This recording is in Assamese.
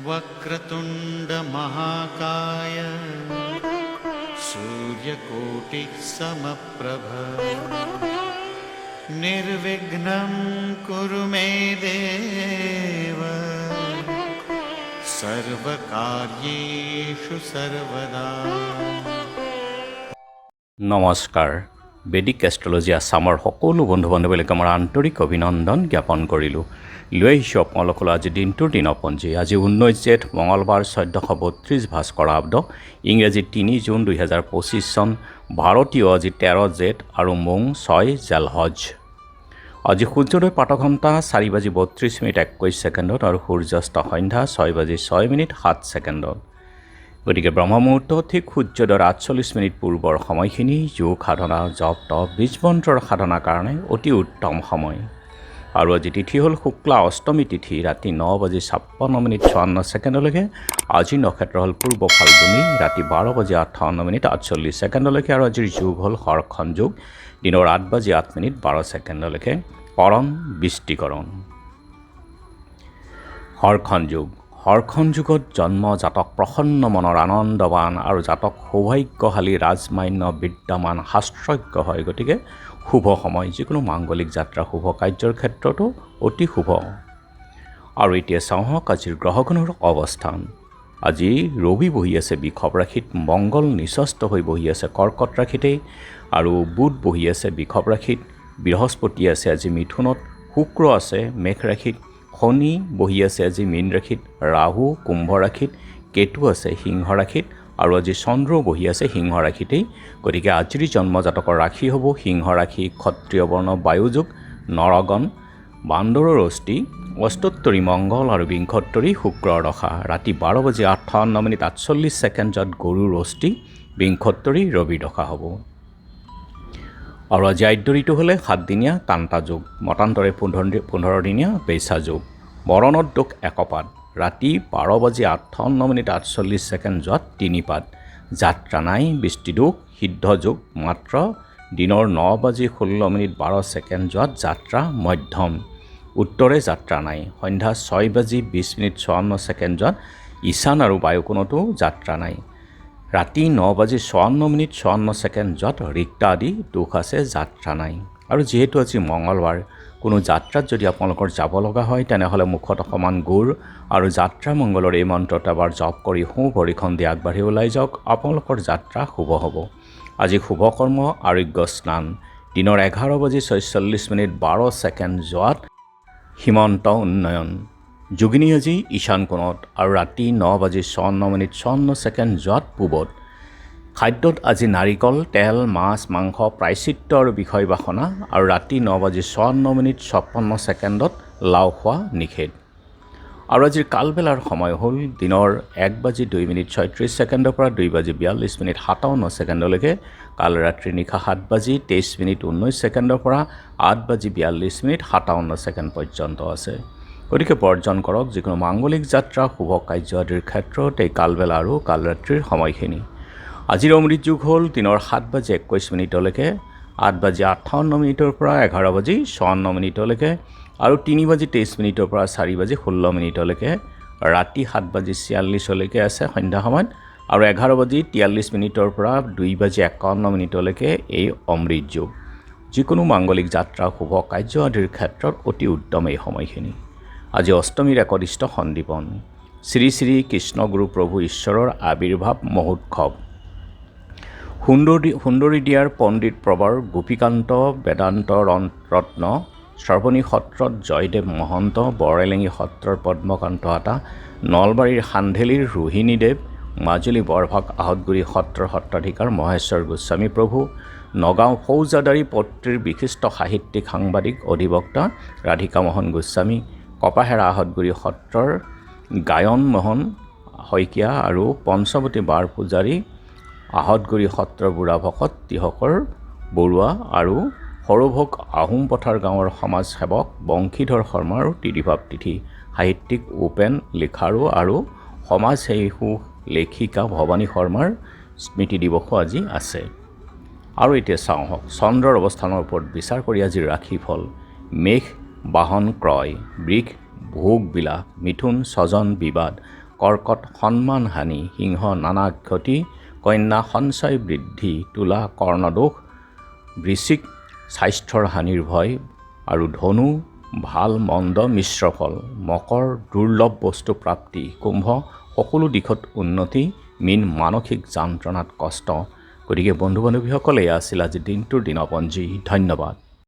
वक्रतुंड महाकाय सूर्यकोटि समप्रभ निर्विघ्नं कुरु मे देव सर्वकार्येषु सर्वदा। নমস্কাৰ। বেদিক এষ্ট্ৰলজি আছামৰ সকলো বন্ধু বান্ধৱীলৈকে আমাৰ আন্তৰিক অভিনন্দন জ্ঞাপন কৰিলোঁ। লৈ আহিছোঁ আপোনালোকলৈ আজি দিনটোৰ দিনপঞ্জী। আজি 19 জেঠ মঙলবাৰ 1432 ভাস্কৰাব্দ, ইংৰাজী 3 জুন 2025 চন, ভাৰতীয় আজি 13 জেঠ আৰু মোং 6 জেলহজ। আজি সূৰ্যোদয় প্ৰাতঃঘণ্টা 4:32:21 আৰু সূৰ্যাস্ত সন্ধ্যা 6:06:07। গতিকে ব্ৰহ্মমুহূৰ্ত ঠিক সূৰ্যোদয়ৰ 48 পূৰ্বৰ সময়খিনি যোগ সাধনা, জপ তপ, বীজ মন্ত্ৰৰ সাধনাৰ কাৰণে অতি উত্তম সময়। আৰু আজি তিথি হ'ল শুক্লা অষ্টমী তিথি, ৰাতি 9:56:54 আজিৰ নক্ষত্ৰ হ'ল পূৰ্ব ফাল্গুনী, ৰাতি 12:58:48 আৰু আজিৰ যোগ হ'ল হৰখন যোগ, দিনৰ 8:08:12 কৰণ বৃষ্টিকৰণ। হৰখন যোগ। হৰখন যুগত জন্ম জাতক প্ৰসন্ন মনৰ, আনন্দবান আৰু জাতক সৌভাগ্যশালী, ৰাজমান্য, বিদ্যমান, শাস্ত্ৰজ্ঞ হয়। গতিকে শুভ সময়, যিকোনো মাংগলিক যাত্ৰা, শুভ কাৰ্যৰ ক্ষেত্ৰতো অতি শুভ। আৰু এতিয়া চাওঁহক আজিৰ গ্ৰহগণৰ অৱস্থান। আজি ৰবি বহি আছে বৃষভ ৰাশিত, মংগল নিচস্ত হৈ বহি আছে কৰ্কট ৰাশিতেই, আৰু বুধ বহি আছে বৃষভ ৰাশিত, বৃহস্পতি আছে আজি মিথুনত, শুক্ৰ আছে মেঘ ৰাশিত, শনি বহি আছে আজি মীন ৰাশিত, ৰাহু কুম্ভ ৰাশিত, কেতু আছে সিংহ ৰাশিত, আৰু আজি চন্দ্ৰও বহি আছে সিংহ ৰাশিতেই। গতিকে আজিৰ জন্মজাতকৰ ৰাশি হ'ব সিংহ ৰাশি, ক্ষত্ৰিয় বৰ্ণ, বায়ুযোগ, নৰগণ, বান্দৰৰ অস্থি, অষ্টোত্তৰী মংগল আৰু বিংশোত্তৰী শুক্ৰৰ দশা। ৰাতি 12:58:48 গৰুৰ অস্থি, বিংশোত্তৰী ৰবি দশা হ'ব। আৰু আজি আদ্য ঋতু হ'লে 7 দিনীয়া কান্তা যোগ, মতান্তৰে 15 দিনীয়া বেচা যোগ। বৰণত দোষ একপাত, ৰাতি 12:58:48 3 পাত। যাত্ৰা নাই, বৃষ্টিদোষ, সিদ্ধ যোগ মাত্ৰ, দিনৰ 9:16:12 যাত্ৰা মধ্যম। উত্তৰে যাত্ৰা নাই, সন্ধ্যা 6:20:54 ঈশান আৰু বায়ুকোণতো যাত্ৰা নাই। ৰাতি 9:54:54 ৰিক্তা আদি দোষ আছে, যাত্ৰা নাই। আৰু যিহেতু আজি মঙলবাৰ, কোনো যাত্ৰাত যদি আপোনালোকৰ যাব লগা হয় তেনেহ'লে মুখত অকণমান গুড় আৰু যাত্ৰা মংগলৰ এই মন্ত্ৰটো এবাৰ জপ কৰি সোঁ ভৰিখন দি আগবাঢ়ি ওলাই যাওক, আপোনালোকৰ যাত্ৰা শুভ হ'ব। আজি শুভ কৰ্ম আৰোগ্য স্নান, দিনৰ 11:46:12 সীমন্ত উন্নয়ন। যোগিনী আজি ঈশান কোণত আৰু ৰাতি 9:54:54 পূবত। খাদ্যত আজি নাৰিকল, তেল, মাছ, মাংস, প্ৰায়চিত্ৰ আৰু বিষয় বাসনা, আৰু ৰাতি 9:54:56 লাও খোৱা নিষেধ। আৰু আজিৰ কালবেলাৰ সময় হ'ল দিনৰ 1:02:36 পৰা 2:42:57 কাল ৰাত্ৰি নিশা 7:23:19 পৰা 8:42:57 পৰ্যন্ত আছে। গতিকে বৰ্জন কৰক যিকোনো মাংগলিক যাত্ৰা, শুভ কাৰ্য আদিৰ ক্ষেত্ৰত এই কালবেলা আৰু কাল ৰাত্ৰিৰ সময়খিনি। আজিৰ অমৃত যুগ হ'ল দিনৰ 7:21 8:58 পৰা 11:54 আৰু 3:23 পৰা 4:16 ৰাতি 7:46 আছে সন্ধ্যা সময়ত, আৰু 11:43 পৰা 2:51 এই অমৃত যুগ। যিকোনো মাংগলিক যাত্ৰা, শুভ কাৰ্য আদিৰ ক্ষেত্ৰত অতি উত্তম এই সময়খিনি। আজি অষ্টমীৰ একদিষ্ট সন্দীপন, শ্ৰী শ্ৰী কৃষ্ণ গুৰু প্ৰভু ঈশ্বৰৰ আবিৰ্ভাৱ মহোৎসৱ। সুন্দৰী দিয়াৰ পণ্ডিত প্ৰবৰ, গোপীকান্ত বেদান্ত ৰত্ন, শ্ৰৱণী সত্ৰত জয়দেৱ মহন্ত, বৰেলেঙি সত্ৰৰ পদ্মকান্ত আতা, নলবাৰীৰ সান্ধেলিৰ ৰোহিণীদেৱ, মাজুলী বৰভাগ আহতগুৰি সত্ৰৰ সত্ৰাধিকাৰ মহেশ্বৰ গোস্বামী প্ৰভু, নগাঁও ফৌজাদাৰী পত্ৰীৰ বিশিষ্ট সাহিত্যিক, সাংবাদিক, অধিবক্তা ৰাধিকা মোহন গোস্বামী, কপাহেৰা আহতগুৰি সত্ৰৰ গায়ন মোহন শইকীয়া আৰু পঞ্চৱতী বাৰ পূজাৰী, আহতগুৰি সত্ৰৰ বুঢ়া ভকত তিহকৰ বৰুৱা আৰু সৰভোগ আহোম পথাৰ গাঁৱৰ সমাজ সেৱক বংশীধৰ শৰ্মাৰ তিথিভাৱ তিথি, সাহিত্যিক উপেন লিখাৰু আৰু সমাজ সেৱী লেখিকা ভৱানী শৰ্মাৰ স্মৃতি দিৱসো আজি আছে। আৰু এতিয়া চাওঁ হওক চন্দ্ৰৰ অৱস্থানৰ ওপৰত বিচাৰ কৰি আজিৰ ৰাশিফল। মেঘ বাহন ক্ৰয়, বৃষ ভোগ বিলাস, মিথুন স্বজন বিবাদ, কৰ্কট সন্মান হানি, সিংহ নানা ক্ষতি, কন্যা সঞ্চয় বৃদ্ধি, তুলা কৰ্ণদোষ, বৃশ্চিক স্বাস্থ্যৰ হানিৰ ভয় আৰু ধনু ভাল মন্দ মিশ্ৰ ফল, মকৰ দুৰ্লভ বস্তু প্ৰাপ্তি, কুম্ভ সকলো দিশত উন্নতি, মীন মানসিক যন্ত্ৰণাত কষ্ট। গতিকে বন্ধু বান্ধৱীসকলে এয়া আছিল আজি দিনটোৰ দিনপঞ্জী। ধন্যবাদ।